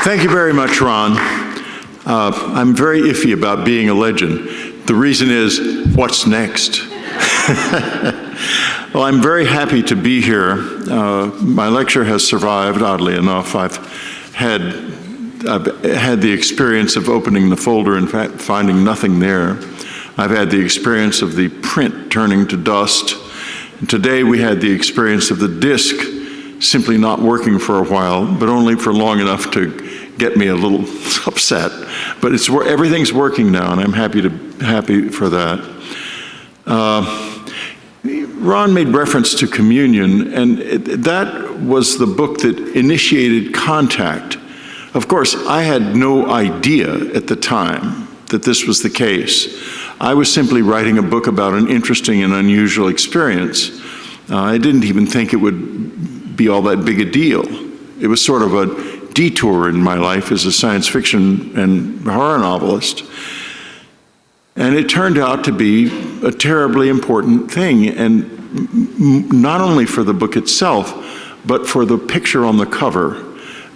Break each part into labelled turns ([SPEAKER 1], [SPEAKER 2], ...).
[SPEAKER 1] Thank you very much, Ron. I'm very iffy about being a legend. The reason is, what's next? Well, I'm very happy to be here. My lecture has survived, oddly enough. I've had the experience of opening the folder and finding nothing there. I've had the experience of the print turning to dust. And today we had the experience of the disk simply not working for a while, but only for long enough to get me a little upset. But everything's working now, and I'm happy for that. Ron made reference to communion, and that was the book that initiated contact. Of course, I had no idea at the time that this was the case. I was simply writing a book about an interesting and unusual experience. I didn't even think it would be all that big a deal. It was sort of a detour in my life as a science fiction and horror novelist. And it turned out to be a terribly important thing, and not only for the book itself, but for the picture on the cover,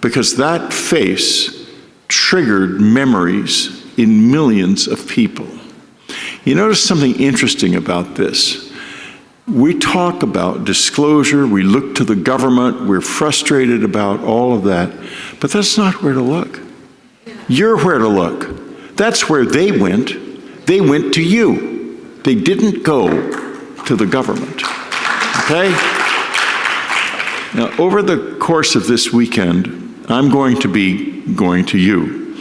[SPEAKER 1] because that face triggered memories in millions of people. You notice something interesting about this. We talk about disclosure, we look to the government, we're frustrated about all of that, but that's not where to look. You're where to look. That's where they went. They went to you. They didn't go to the government, okay? Now, over the course of this weekend, I'm going to be going to you.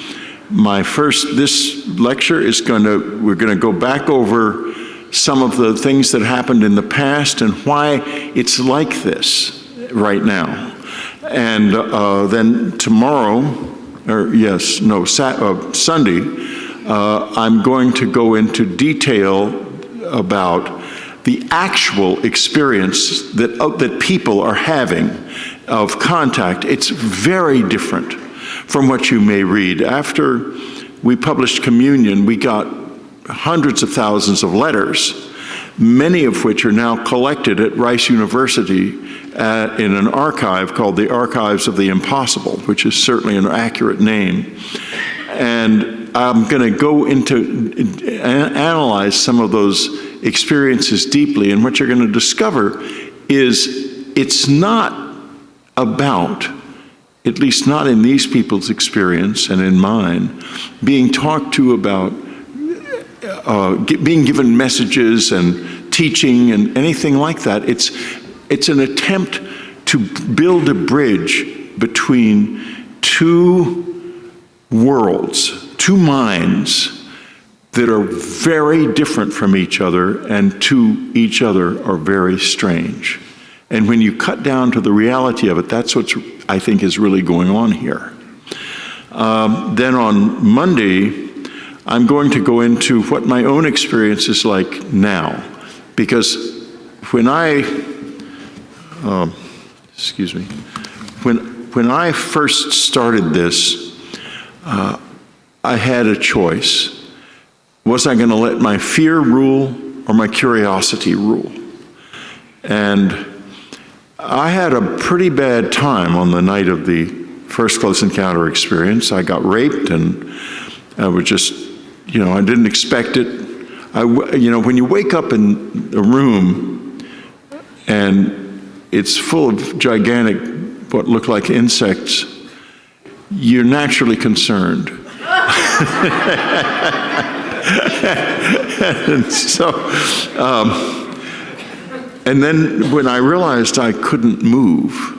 [SPEAKER 1] This lecture is we're going to go back over some of the things that happened in the past and why it's like this right now. And then tomorrow, Sunday, I'm going to go into detail about the actual experience that people are having of contact. It's very different from what you may read. After we published Communion, we got hundreds of thousands of letters, many of which are now collected at Rice University in an archive called the Archives of the Impossible, which is certainly an accurate name. And I'm going to go into analyze some of those experiences deeply, and what you're going to discover is it's not about, at least not in these people's experience and in mine, being talked to about being given messages and teaching and anything like that. It's an attempt to build a bridge between two worlds, two minds that are very different from each other and to each other are very strange. And when you cut down to the reality of it, that's what I think is really going on here. Then on Monday, I'm going to go into what my own experience is like now. Because when I first started this, I had a choice. Was I going to let my fear rule or my curiosity rule? And I had a pretty bad time on the night of the first close encounter experience. I got raped, and I was just, I didn't expect it. When you wake up in a room and it's full of gigantic, what look like insects, you're naturally concerned. And then when I realized I couldn't move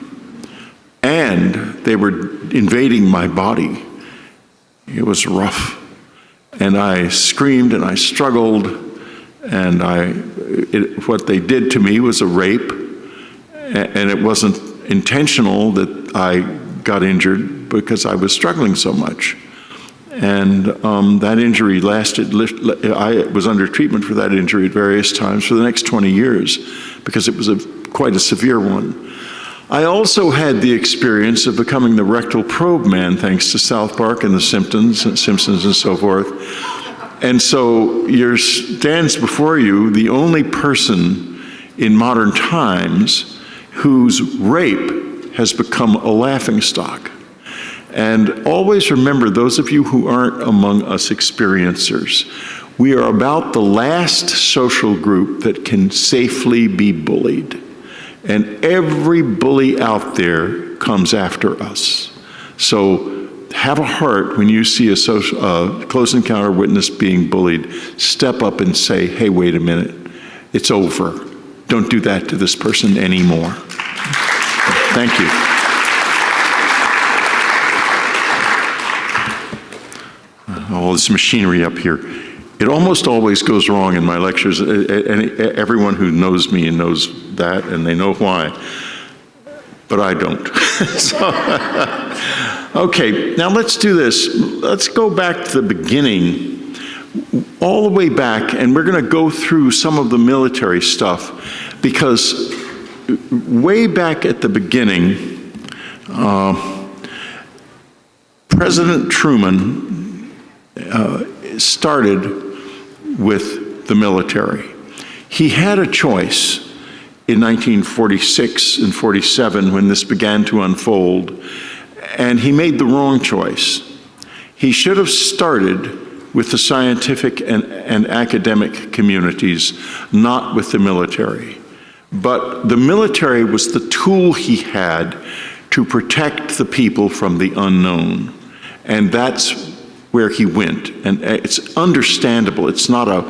[SPEAKER 1] and they were invading my body, it was rough. And I screamed and I struggled, and what they did to me was a rape, and it wasn't intentional that I got injured because I was struggling so much. And that injury lasted, I was under treatment for that injury at various times for the next 20 years because it was quite a severe one. I also had the experience of becoming the rectal probe man, thanks to South Park and the Simpsons and so forth. And so stands before you the only person in modern times whose rape has become a laughingstock. And always remember, those of you who aren't among us experiencers, we are about the last social group that can safely be bullied. And every bully out there comes after us. So have a heart when you see a close encounter witness being bullied. Step up and say, hey, wait a minute, it's over. Don't do that to this person anymore. Thank you. All this machinery up here. It almost always goes wrong in my lectures, and everyone who knows me knows that, and they know why, but I don't. Okay, now let's do this. Let's go back to the beginning, all the way back, and we're going to go through some of the military stuff, because way back at the beginning, President Truman started with the military. He had a choice in 1946 and 47 when this began to unfold, and he made the wrong choice. He should have started with the scientific and academic communities, not with the military. But the military was the tool he had to protect the people from the unknown. And that's where he went. And it's understandable. It's not a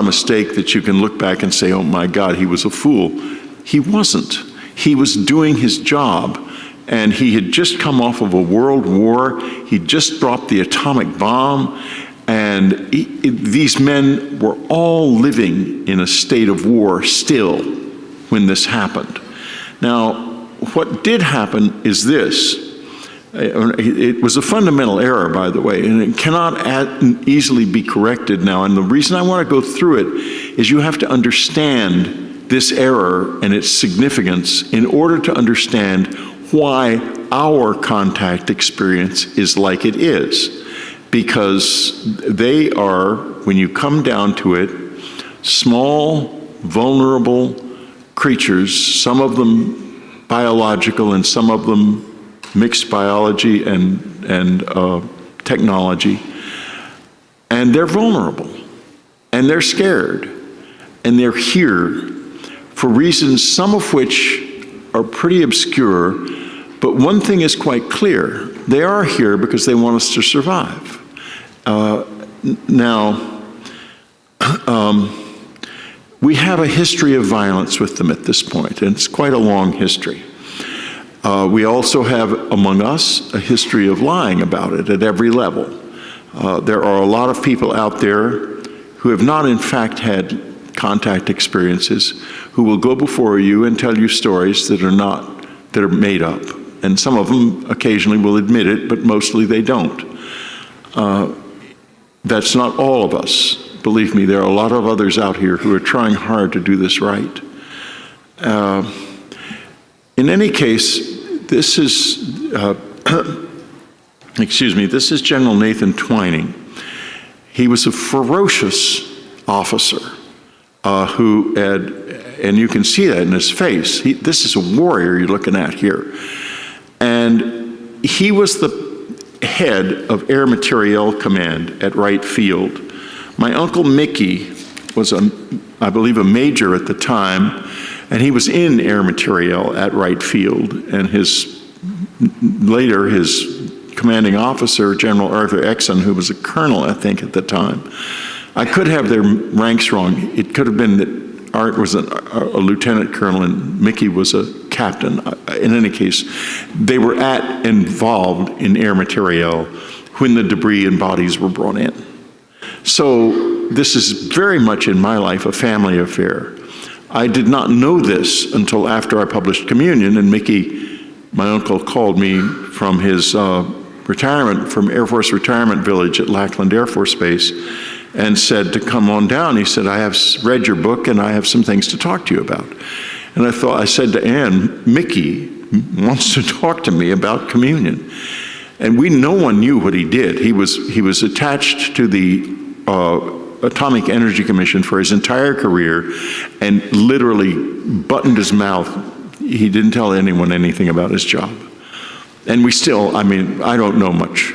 [SPEAKER 1] mistake that you can look back and say, oh my God, he was a fool. He wasn't. He was doing his job. And he had just come off of a world war. He just dropped the atomic bomb. And these men were all living in a state of war still when this happened. Now, what did happen is this. It was a fundamental error, by the way, and it cannot easily be corrected now. And the reason I want to go through it is you have to understand this error and its significance in order to understand why our contact experience is like it is. Because they are, when you come down to it, small, vulnerable creatures, some of them biological and some of them mixed biology and technology, and they're vulnerable, and they're scared, and they're here for reasons, some of which are pretty obscure, but one thing is quite clear. They are here because they want us to survive. We have a history of violence with them at this point, and it's quite a long history. We also have, among us, a history of lying about it at every level. There are a lot of people out there who have not, in fact, had contact experiences, who will go before you and tell you stories that are made up. And some of them occasionally will admit it, but mostly they don't. That's not all of us. Believe me, there are a lot of others out here who are trying hard to do this right. In any case, this is, this is General Nathan Twining. He was a ferocious officer who had, and you can see that in his face. This is a warrior you're looking at here. And he was the head of Air Materiel Command at Wright Field. My uncle Mickey was, I believe, a major at the time, and he was in Air Materiel at Wright Field. And later his commanding officer, General Arthur Exon, who was a colonel, I think, at the time. I could have their ranks wrong. It could have been that Art was a lieutenant colonel and Mickey was a captain. In any case, they were involved in Air Materiel when the debris and bodies were brought in. So this is very much in my life a family affair. I did not know this until after I published Communion, and Mickey, my uncle, called me from his retirement, from Air Force Retirement Village at Lackland Air Force Base, and said to come on down. He said, I have read your book and I have some things to talk to you about. And I said to Ann, Mickey wants to talk to me about Communion. And no one knew what he did. He was attached to the Atomic Energy Commission for his entire career and literally buttoned his mouth. He didn't tell anyone anything about his job. And we still, I mean, I don't know much.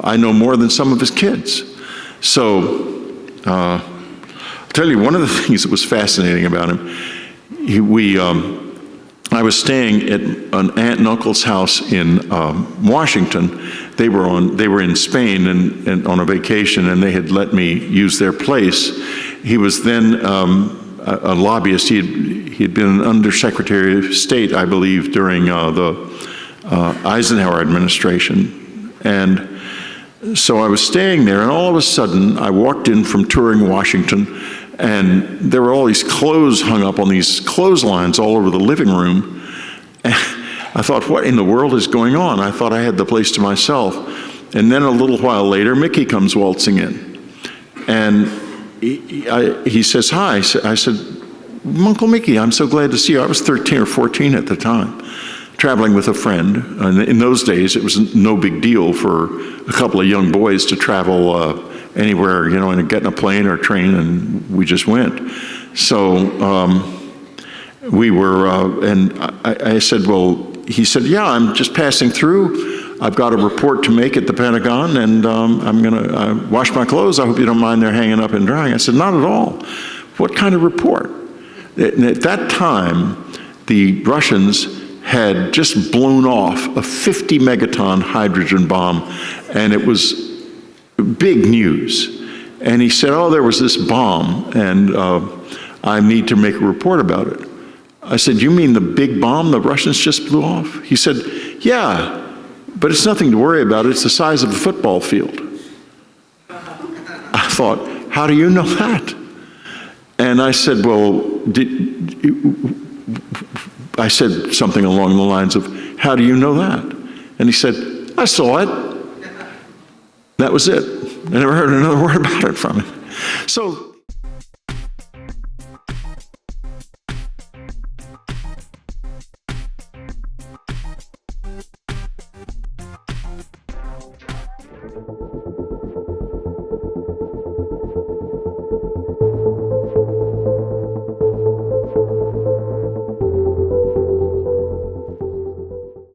[SPEAKER 1] I know more than some of his kids. So, I'll tell you, one of the things that was fascinating about him, I was staying at an aunt and uncle's house in Washington. They were in Spain and on a vacation, and they had let me use their place. He was then a lobbyist. He had been an undersecretary of state, I believe, during the Eisenhower administration. And so I was staying there, and all of a sudden, I walked in from touring Washington, and there were all these clothes hung up on these clotheslines all over the living room. And I thought, what in the world is going on? I thought I had the place to myself. And then a little while later, Mickey comes waltzing in. And he says, hi. I said, Uncle Mickey, I'm so glad to see you. I was 13 or 14 at the time, traveling with a friend. And in those days, it was no big deal for a couple of young boys to travel anywhere, you know, and get in a plane or a train, and we just went. So we were, and I said, well, he said, yeah, I'm just passing through. I've got a report to make at the Pentagon, and I'm gonna wash my clothes. I hope you don't mind they're hanging up and drying. I said, not at all. What kind of report? At that time, the Russians had just blown off a 50 megaton hydrogen bomb, and it was big news. And he said, oh, there was this bomb, and I need to make a report about it. I said, you mean the big bomb the Russians just blew off? He said, yeah, but it's nothing to worry about. It's the size of a football field. I thought, how do you know that? And I said, well, I said something along the lines of, how do you know that? And he said, I saw it. That was it. I never heard another word about it from him. So